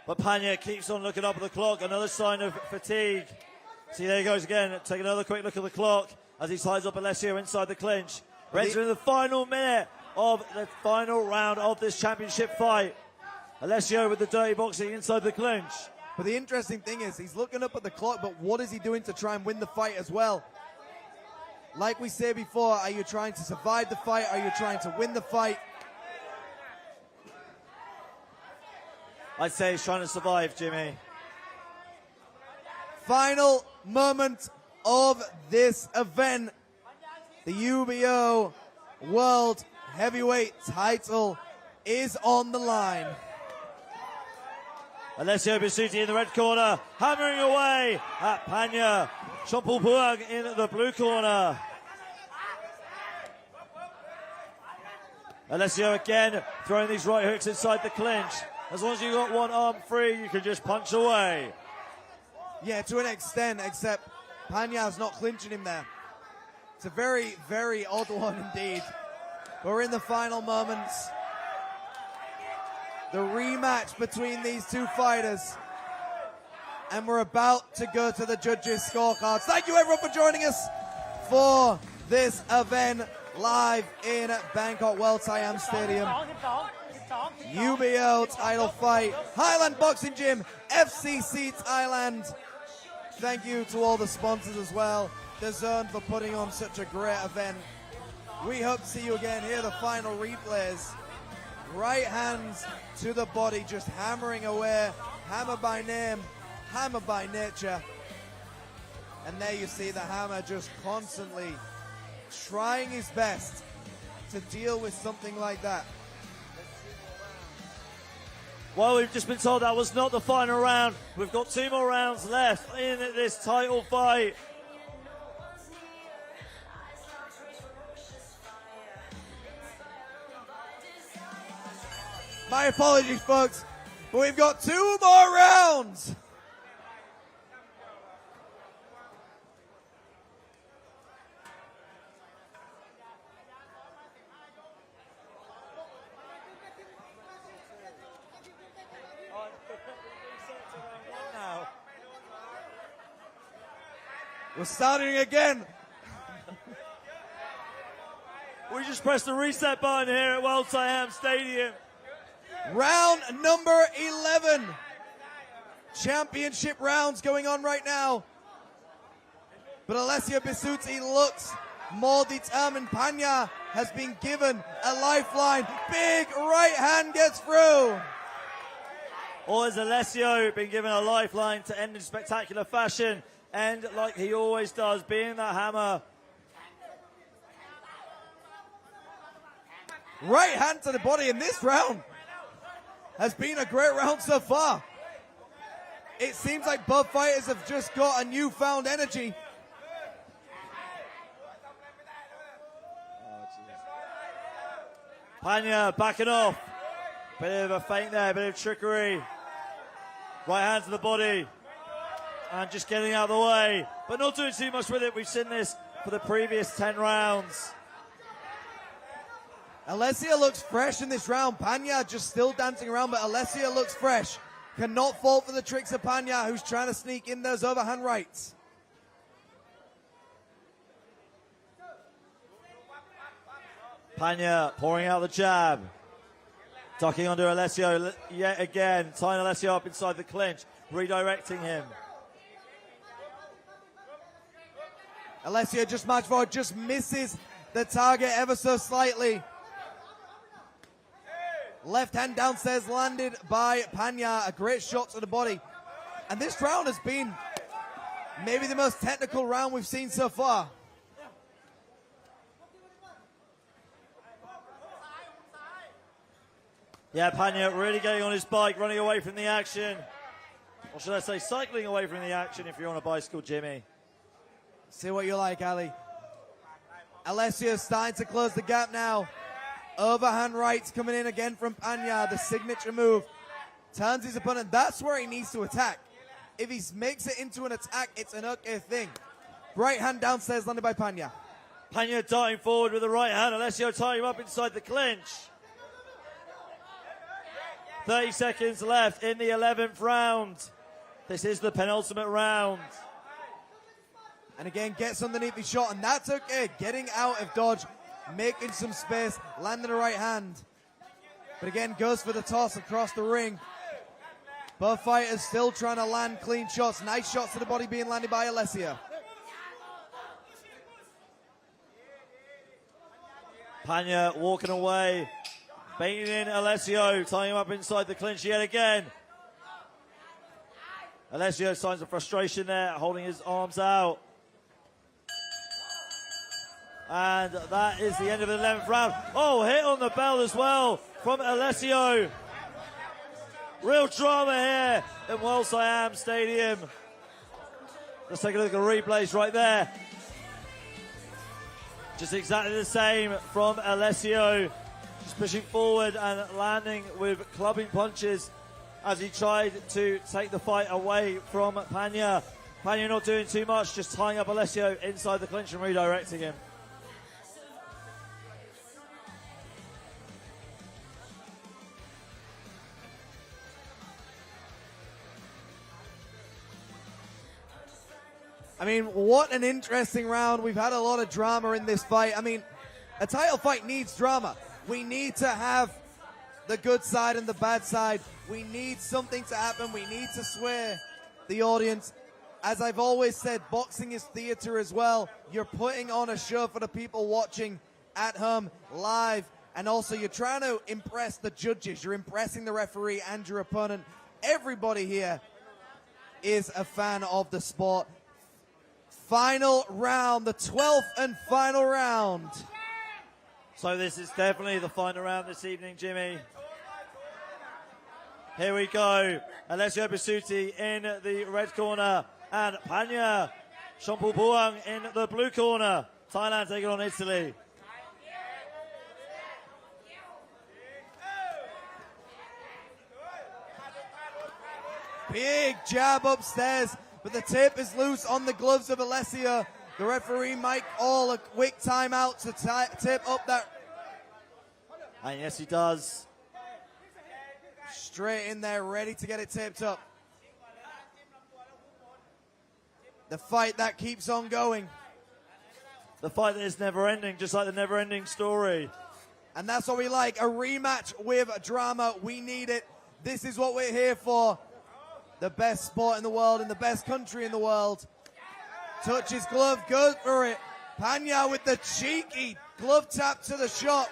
But Panya keeps on looking up at the clock. Another sign of fatigue. See, there he goes again. Take another quick look at the clock as he ties up Alessio inside the clinch. Entering the final minute of the final round of this championship fight. Alessio with the dirty boxing inside the clinch. But the interesting thing is, he's looking up at the clock, but what is he doing to try and win the fight as well? Like we say before, are you trying to survive the fight? Are you trying to win the fight? I'd say he's trying to survive, Jimmy. Final moment of this event. The UBO World Heavyweight title is on the line. Alessio Bisutti in the red corner, hammering away at Panya Chomphoophuang in the blue corner. Alessio again throwing these right hooks inside the clinch. As long as you've got one arm free, you can just punch away. Yeah, to an extent, except Panya's not clinching him there. It's a very, very odd one indeed. We're in the final moments. The rematch between these two fighters. And we're about to go to the judges' scorecards. Thank you everyone for joining us for this event live in Bangkok World Siam Stadium. UBO title fight, Highland Boxing Gym, FCC Thailand. Thank you to all the sponsors as well. The Zone for putting on such a great event. We hope to see you again. Here are the final replays. Right hands to the body, just hammering away. Hammer by name, hammer by nature. And there you see the hammer just constantly trying his best to deal with something like that. Well, we've just been told that was not the final round. We've got 2 more rounds left in this title fight. My apologies, folks, but we've got 2 more rounds. We're starting again. We just pressed the reset button here at World Siam Stadium. Round number 11. Championship rounds going on right now. But Alessio Bisutti looks more determined. Panya has been given a lifeline. Big right hand gets through. Or has Alessio been given a lifeline to end in spectacular fashion? And like he always does, being that hammer. Right hand to the body in this round has been a great round so far. It seems like both fighters have just got a newfound energy. Panya backing off. Bit of a feint there, bit of trickery. Right hand to the body. And just getting out of the way. But not doing too much with it. We've seen this for the previous 10 rounds. Alessio looks fresh in this round. Panya just still dancing around, but Alessio looks fresh. Cannot fall for the tricks of Panya, who's trying to sneak in those overhand rights. Panya pouring out the jab. Ducking under Alessio yet again. Tying Alessio up inside the clinch. Redirecting him. Alessio just marched forward, just misses the target ever so slightly. Left hand downstairs landed by Panya. A great shot to the body. And this round has been maybe the most technical round we've seen so far. Yeah, Panya really getting on his bike, running away from the action. Or should I say cycling away from the action if you're on a bicycle, Jimmy. See what you like, Ali. Alessio starting to close the gap now. Overhand rights coming in again from Panya, the signature move. Turns his opponent. That's where he needs to attack. If he makes it into an attack, it's an okay thing. Right hand downstairs landed by Panya. Panya darting forward with the right hand. Alessio tying him up inside the clinch. 30 seconds left in the 11th round. This is the penultimate round. And again, gets underneath his shot, and that's okay. Getting out of dodge, making some space, landing the right hand. But again, goes for the toss across the ring. Both fighters still trying to land clean shots. Nice shots to the body being landed by Alessio. Panya walking away. Baiting in Alessio, tying him up inside the clinch yet again. Alessio signs of frustration there, holding his arms out. And that is the end of the 11th round. Oh, hit on the bell as well from Alessio. Real drama here in World Siam Stadium. Let's take a look at the replays right there. Just exactly the same from Alessio. Just pushing forward and landing with clubbing punches as he tried to take the fight away from Panya. Panya not doing too much, just tying up Alessio inside the clinch and redirecting him. I mean, what an interesting round. We've had a lot of drama in this fight. I mean, a title fight needs drama. We need to have the good side and the bad side. We need something to happen. We need to sway the audience. As I've always said, boxing is theater as well. You're putting on a show for the people watching at home, live, and also you're trying to impress the judges. You're impressing the referee and your opponent. Everybody here is a fan of the sport. Final round, the 12th and final round. So this is definitely the final round this evening, Jimmy. Here we go. Alessio Bisutti in the red corner and Panya Chomphoophuang in the blue corner. Thailand taking on Italy. Big jab upstairs, but the tape is loose on the gloves of Alessio. The referee might call a quick timeout to tape up that. And yes, he does. Straight in there, ready to get it taped up. The fight that keeps on going. The fight that is never ending, just like the never ending story. And that's what we like, a rematch with drama. We need it. This is what we're here for. The best sport in the world, in the best country in the world. Touches glove, goes for it. Panya with the cheeky glove tap to the shot.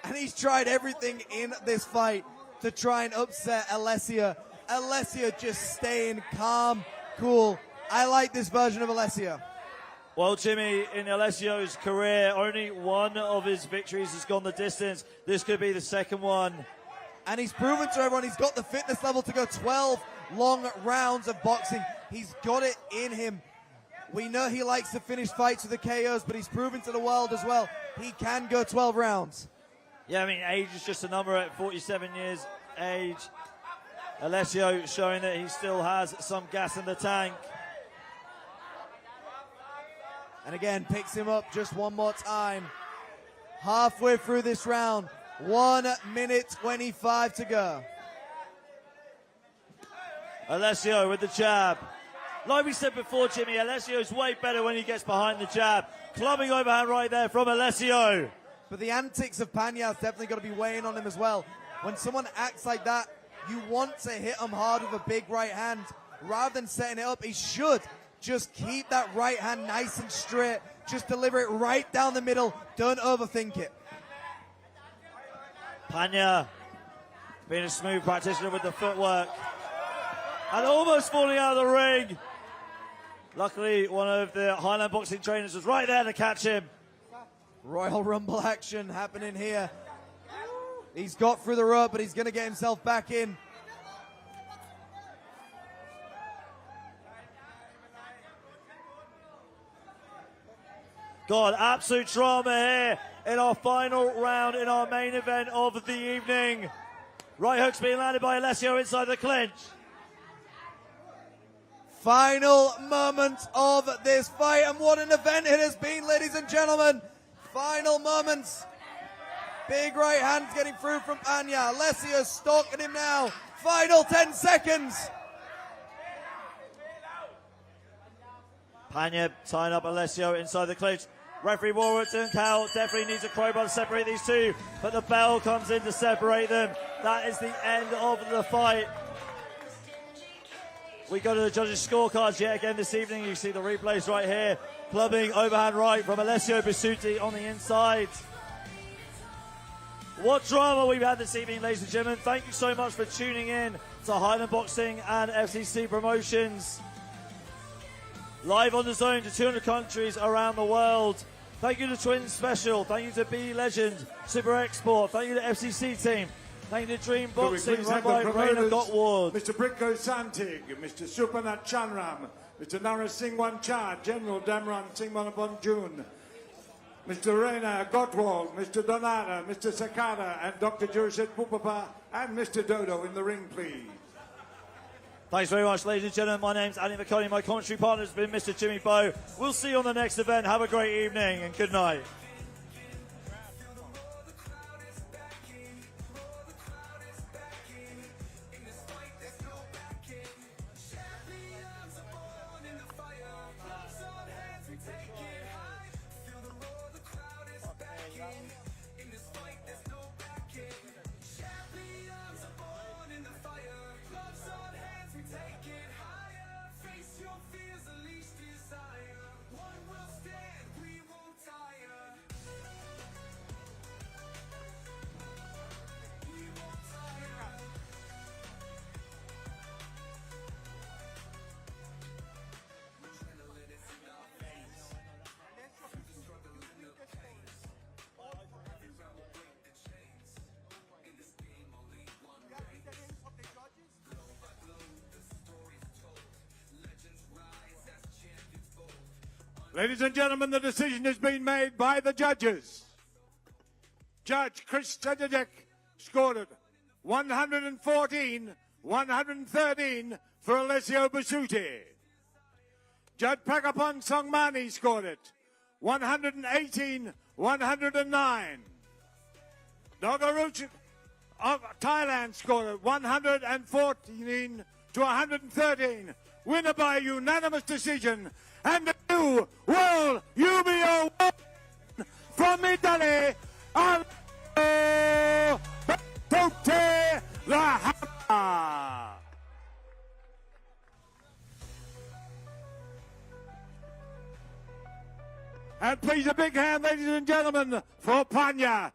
And he's tried everything in this fight to try and upset Alessio. Alessio just staying calm, cool. I like this version of Alessio. Well, Jimmy, in Alessio's career, only one of his victories has gone the distance. This could be the second one. And he's proven to everyone he's got the fitness level to go 12 long rounds of boxing. He's got it in him. We know he likes to finish fights with the KOs, but he's proven to the world as well he can go 12 rounds. Yeah, I mean, age is just a number at 47 years age. Alessio showing that he still has some gas in the tank. And again, picks him up just one more time. Halfway through this round, 1 minute 25 to go. Alessio with the jab. Like we said before, Jimmy, Alessio's way better when he gets behind the jab. Clubbing overhand right there from Alessio. But the antics of Panya's definitely got to be weighing on him as well. When someone acts like that, you want to hit him hard with a big right hand. Rather than setting it up, he should just keep that right hand nice and straight. Just deliver it right down the middle. Don't overthink it. Panya being a smooth practitioner with the footwork. And almost falling out of the ring. Luckily, one of the Highland boxing trainers was right there to catch him. Royal Rumble action happening here. He's got through the rope, but he's going to get himself back in. God, absolute drama here in our final round in our main event of the evening. Right hook's being landed by Alessio inside the clinch. Final moments of this fight, and what an event it has been, ladies and gentlemen. Final moments. Big right hands getting through from Panya. Alessio stalking him now. Final 10 seconds. Panya tying up Alessio inside the clinch. Referee Warrington Cowell definitely needs a crowbar to separate these two, but the bell comes in to separate them. That is the end of the fight. We go to the judges' scorecards yet again this evening. You see the replays right here. Clubbing overhand right from Alessio Bisutti on the inside. What drama we've had this evening, ladies and gentlemen. Thank you so much for tuning in to Highland Boxing and FCC Promotions. Live on the zone to 200 countries around the world. Thank you to Twins Special. Thank you to B Legend, Super Export. Thank you to FCC team. Thank you to Dream Boxing, run by Raina Gotward. Mr. Brinko Santig, Mr. Supanath Chanram, Mr. Narasingwan Cha, General Damran Singmanabonjun, Mr. Raina Gotwald, Mr. Donata, Mr. Sakata, and Dr. Jurset Pupapa, and Mr. Dodo in the ring, please. Thanks very much, ladies and gentlemen. My name's Andy McConey. My commentary partner has been Mr. Jimmy Bowe. We'll see you on the next event. Have a great evening and good night. Ladies and gentlemen, the decision has been made by the judges. Judge Chris Sedadek scored it 114-113 for Alessio Bisutti. Judge Pakapon Songmani scored it 118-109. Dogaruch of Thailand scored it 114-113. Winner by unanimous decision. And the new World UBO from Italy, Alessio Bisutti, the Hammer. And please a big hand, ladies and gentlemen, for Panya.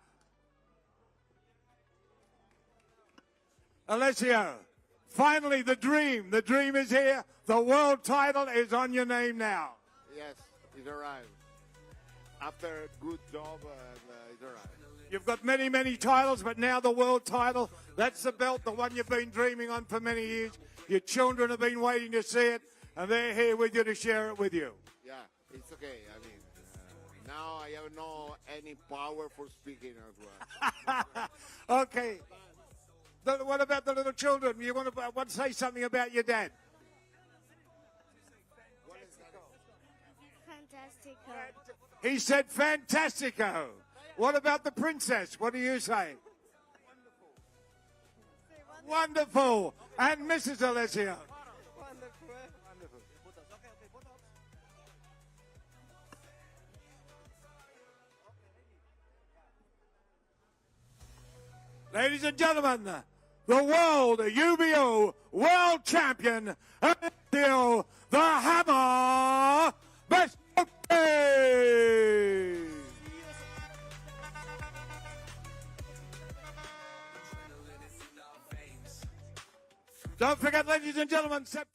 Alessio, finally the dream is here. The world title is on your name now. Yes, it arrived. After a good job, it arrived. You've got many, many titles, but now the world title. That's the belt, the one you've been dreaming on for many years. Your children have been waiting to see it, and they're here with you to share it with you. Yeah, it's okay. I mean, now I have no any power for speaking as well. Okay. What about the little children? You want to say something about your dad? Fantastico. He said fantastico. What about the princess? What do you say? Wonderful. And Mrs. Alessio? Ladies and gentlemen, the world UBO world champion, Alessio the Hammer Bisutti. Don't forget, ladies and gentlemen,